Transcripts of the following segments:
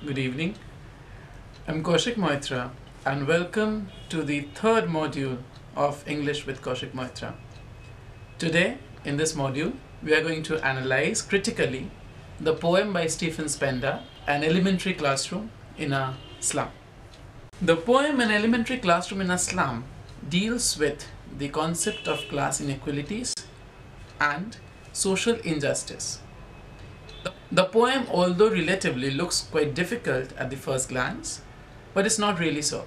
Good evening. I'm Kaushikmoitra and welcome to the third module of English with Kaushikmoitra. Today, in this module, we are going to analyze critically the poem by Stephen Spender, An Elementary Classroom in a Slum. The poem An Elementary Classroom in a Slum deals with the concept of class inequalities and social injustice. The poem, although relatively, looks quite difficult at the first glance, but it's not really so.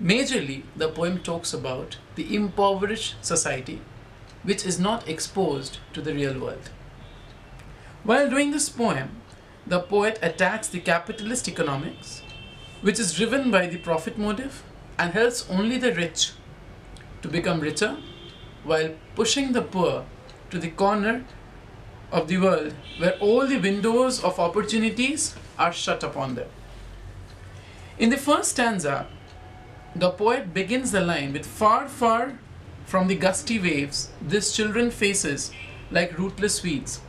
Majorly, the poem talks about the impoverished society which is not exposed to the real world. While doing this poem, the poet attacks the capitalist economics which is driven by the profit motive and helps only the rich to become richer while pushing the poor to the corner of the world where all the windows of opportunities are shut upon them. In the first stanza, the poet begins the line with "Far, far from the gusty waves, this children faces like rootless weeds."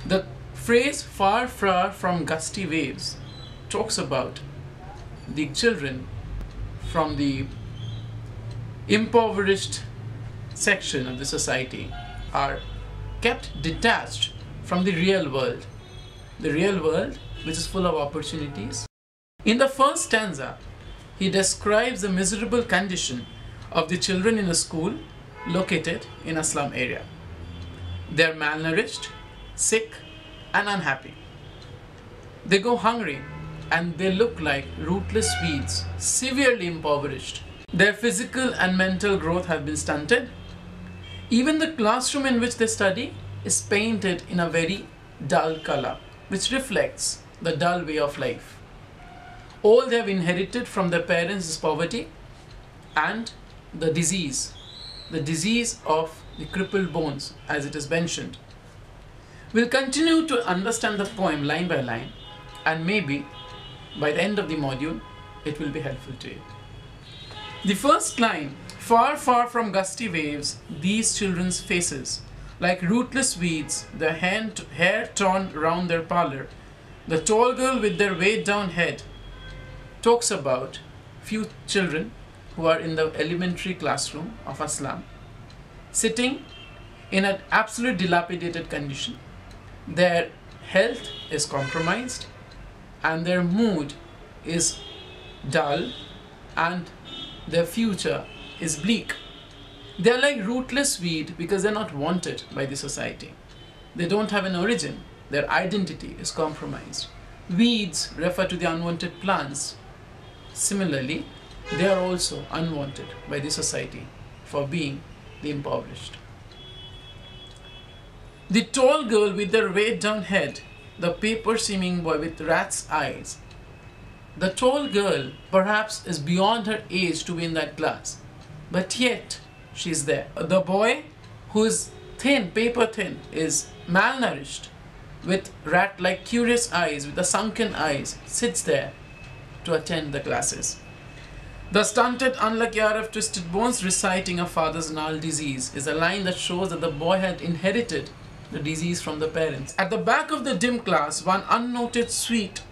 The phrase "far, far from gusty waves" talks about the children from the impoverished section of the society are kept detached from the real world which is full of opportunities. In the first stanza, he describes the miserable condition of the children in a school located in a slum area. They are malnourished, sick, and unhappy. They go hungry and they look like rootless weeds, severely impoverished. Their physical and mental growth have been stunted. Even the classroom in which they study is painted in a very dull color, which reflects the dull way of life. All they have inherited from their parents is poverty and the disease of the crippled bones, as it is mentioned. We'll continue to understand the poem line by line, and maybe by the end of the module, it will be helpful to you. The first line, "Far, far from gusty waves, these children's faces, like rootless weeds, their hair torn round their pallor, the tall girl with their weighed down head," talks about few children who are in the elementary classroom of a slum, sitting in an absolute dilapidated condition. Their health is compromised and their mood is dull and their future is bleak. They are like rootless weed because they're not wanted by the society. They don't have an origin. Their identity is compromised. Weeds refer to the unwanted plants. Similarly, they are also unwanted by the society for being the impoverished. The tall girl with their weighed down head, the paper-seeming boy with rat's eyes. The tall girl perhaps is beyond her age to be in that class, but yet she's there. The boy who is thin, paper thin, is malnourished with rat-like curious eyes, with the sunken eyes, sits there to attend the classes. The stunted, unlucky hour of twisted bones reciting a father's gnarled disease is a line that shows that the boy had inherited the disease from the parents. At the back of the dim class, one unnoted, sweet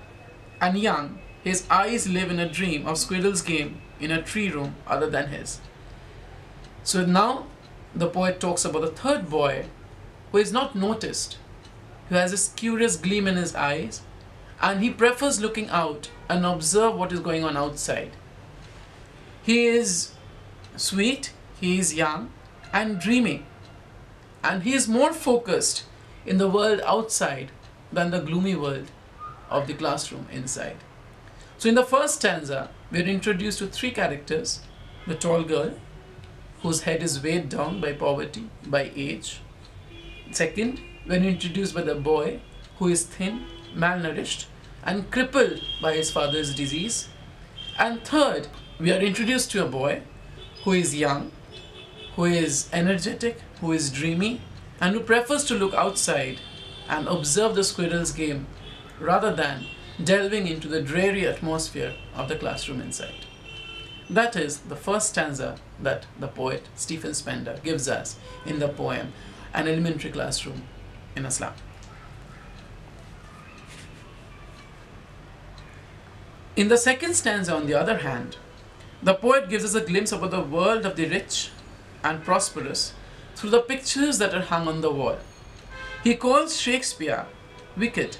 and young, his eyes live in a dream of squirrel's game in a tree room other than his. So now the poet talks about the third boy who is not noticed, who has this curious gleam in his eyes, and he prefers looking out and observe what is going on outside. He is sweet, he is young and dreamy, and he is more focused in the world outside than the gloomy world of the classroom inside. So in the first stanza, we are introduced to three characters: the tall girl, whose head is weighed down by poverty, by age. Second, we are introduced by the boy, who is thin, malnourished, and crippled by his father's disease. And third, we are introduced to a boy who is young, who is energetic, who is dreamy, and who prefers to look outside and observe the squirrel's game rather than delving into the dreary atmosphere of the classroom inside. That is the first stanza that the poet Stephen Spender gives us in the poem An Elementary Classroom in a Slum. In the second stanza, on the other hand, the poet gives us a glimpse of the world of the rich and prosperous through the pictures that are hung on the wall. He calls Shakespeare wicked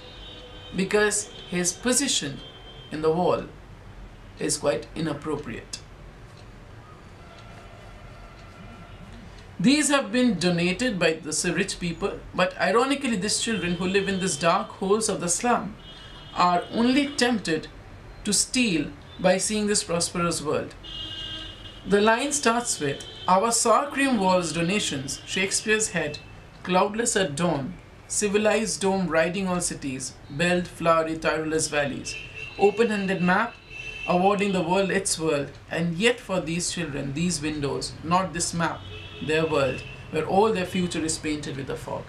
because his position in the wall is quite inappropriate. These have been donated by the rich people, but ironically these children who live in these dark holes of the slum are only tempted to steal by seeing this prosperous world. The line starts with, "Our sour cream walls donations, Shakespeare's head, cloudless at dawn, civilized dome riding all cities, belled flowery tireless valleys, open-handed map, awarding the world its world, and yet for these children, these windows, not this map, their world, where all their future is painted with a fog."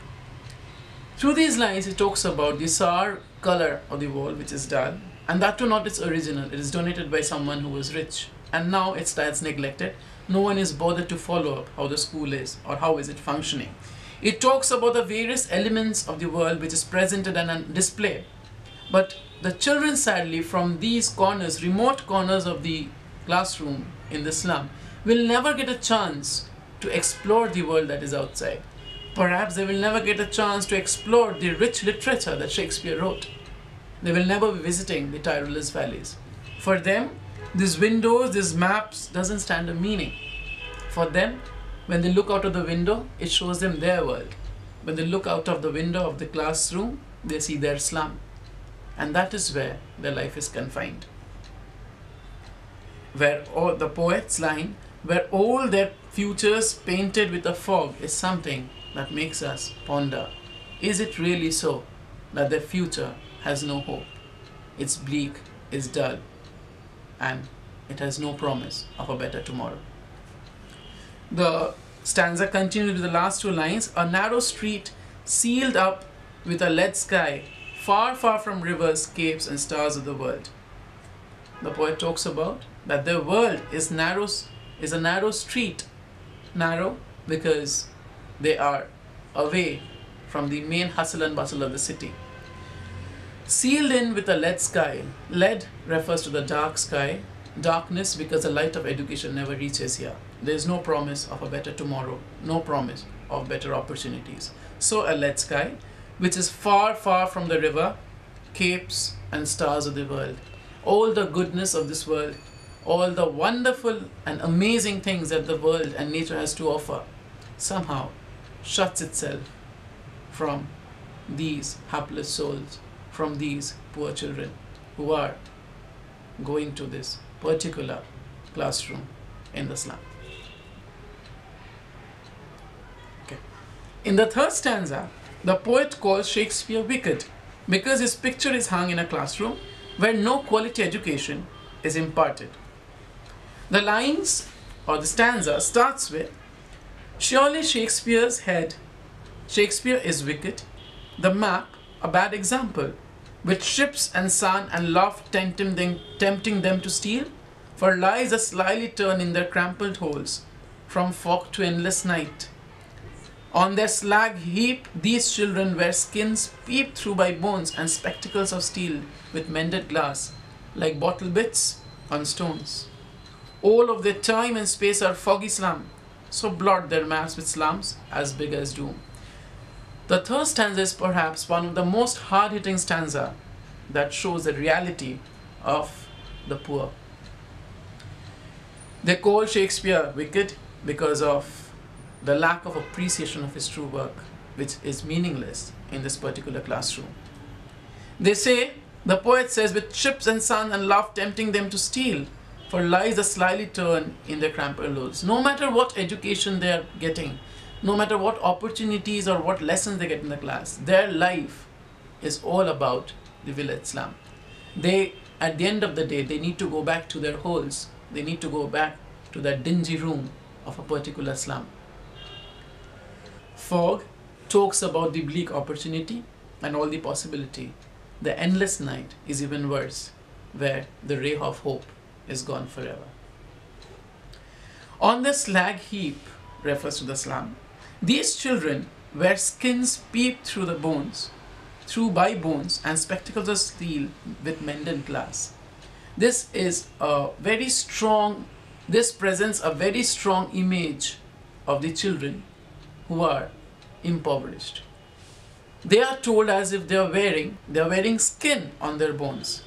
Through these lines, he talks about the sour color of the wall, which is dull, and that too not its original. It is donated by someone who was rich, and now it stands neglected. No one is bothered to follow up how the school is or how is it functioning. It talks about the various elements of the world which is presented and on display. But the children, sadly, from these corners, remote corners of the classroom in the slum, will never get a chance to explore the world that is outside. Perhaps they will never get a chance to explore the rich literature that Shakespeare wrote. They will never be visiting the tireless valleys. For them, these windows, these maps doesn't stand a meaning. For them, when they look out of the window, it shows them their world. When they look out of the window of the classroom, they see their slum. And that is where their life is confined. Where all the poet's line, where all their futures painted with a fog, is something that makes us ponder. Is it really so that their future has no hope? It's bleak, it's dull, and it has no promise of a better tomorrow. The stanza continues with the last two lines. "A narrow street sealed up with a lead sky, far, far from rivers, capes, and stars of the world." The poet talks about that their world is a narrow street. Narrow because they are away from the main hustle and bustle of the city. Sealed in with a lead sky. Lead refers to the dark sky. Darkness because the light of education never reaches here. There is no promise of a better tomorrow, no promise of better opportunities. So a lead sky, which is far, far from the river, capes and stars of the world. All the goodness of this world, all the wonderful and amazing things that the world and nature has to offer, somehow shuts itself from these hapless souls, from these poor children who are going to this particular classroom in the slum. Okay. In the third stanza, the poet calls Shakespeare wicked because his picture is hung in a classroom where no quality education is imparted. The lines or the stanza starts with, "Surely Shakespeare's head, Shakespeare is wicked, the map a bad example, with ships and sun and love tempting them to steal, for lies are slyly turned in their crumpled holes, from fog to endless night. On their slag heap these children wear skins peeped through by bones and spectacles of steel with mended glass, like bottle bits on stones. All of their time and space are foggy slum, so blot their maps with slums as big as doom." The third stanza is perhaps one of the most hard-hitting stanza that shows the reality of the poor. They call Shakespeare wicked because of the lack of appreciation of his true work, which is meaningless in this particular classroom. They say, the poet says, "With ships and sun and love tempting them to steal, for lies are slyly turned in their crumpled holes." No matter what education they are getting, no matter what opportunities or what lessons they get in the class, their life is all about the village slum. They, at the end of the day, they need to go back to their holes. They need to go back to that dingy room of a particular slum. Fog talks about the bleak opportunity and all the possibility. The endless night is even worse, where the ray of hope is gone forever. On the slag heap refers to the slum. These children wear skins peeped through the bones, through by bones, and spectacles of steel with mended glass. This presents a very strong image of the children who are impoverished. They are told as if they are wearing skin on their bones.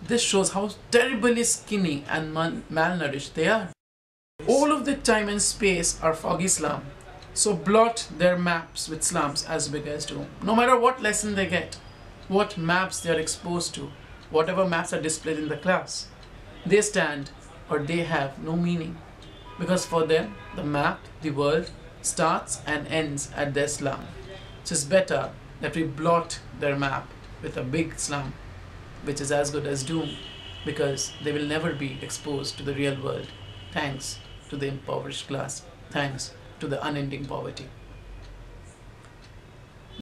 This shows how terribly skinny and malnourished they are. All of the time and space are foggy slum, so blot their maps with slums as big as do. No matter what lesson they get, what maps they are exposed to, whatever maps are displayed in the class, they stand or they have no meaning, because for them the map, the world, starts and ends at their slum. So it's better that we blot their map with a big slum, which is as good as doom, because they will never be exposed to the real world, thanks to the impoverished class, thanks to the unending poverty.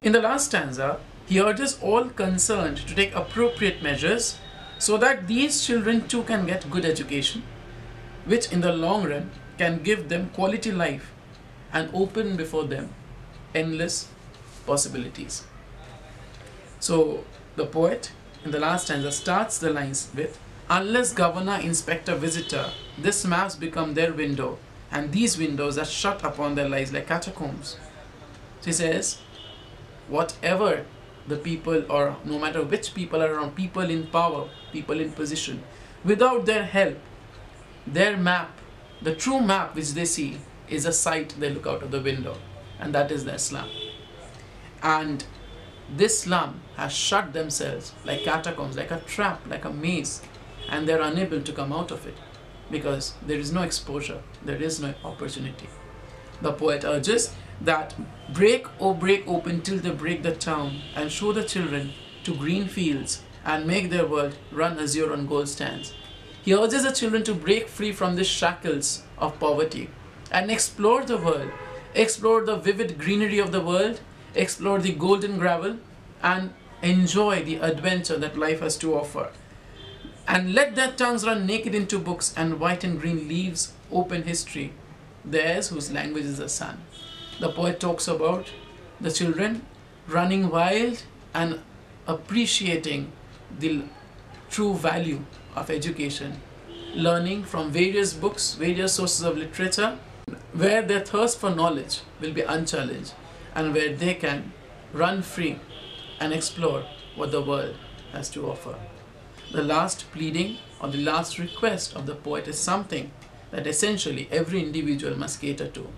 In the last stanza, he urges all concerned to take appropriate measures so that these children too can get good education, which in the long run can give them quality life and open before them endless possibilities. So the poet in the last stanza starts the lines with, unless governor, inspector, visitor, this maps become their window, and these windows are shut upon their lives like catacombs. So he says, whatever the people, or no matter which people are around, people in power, people in position, without their help, their map, the true map which they see, is a sight they look out of the window, and that is their slum. And this slum has shut themselves like catacombs, like a trap, like a maze, and they're unable to come out of it because there is no exposure, there is no opportunity. The poet urges that break open till they break the town, and show the children to green fields and make their world run azure on gold stands. He urges the children to break free from the shackles of poverty and explore the world, explore the vivid greenery of the world, explore the golden gravel, and enjoy the adventure that life has to offer. And let their tongues run naked into books, and white and green leaves open history, theirs whose language is the sun. The poet talks about the children running wild and appreciating the true value of education, learning from various books, various sources of literature, where their thirst for knowledge will be unchallenged, and where they can run free and explore what the world has to offer. The last pleading or the last request of the poet is something that essentially every individual must cater to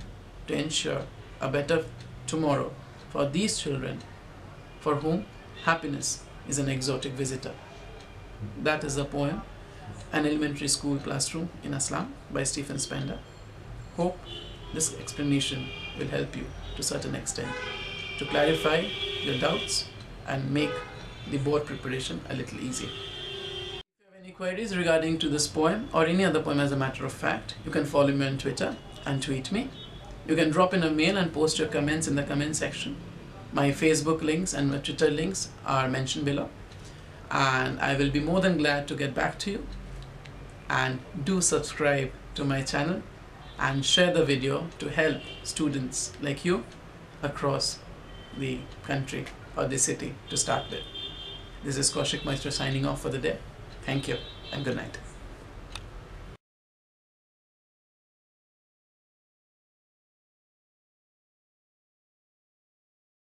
ensure a better tomorrow for these children for whom happiness is an exotic visitor. That is the poem, An Elementary School Classroom in a Slum by Stephen Spender. Hope this explanation will help you to a certain extent to clarify your doubts and make the board preparation a little easy. If you have any queries regarding to this poem or any other poem, as a matter of fact, you can follow me on Twitter and tweet me. You can drop in a mail and post your comments in the comment section. My Facebook links and my Twitter links are mentioned below, and I will be more than glad to get back to you. And do subscribe to my channel and share the video to help students like you across the country or the city to start with. This is Kaushik Moitra signing off for the day. Thank you and good night.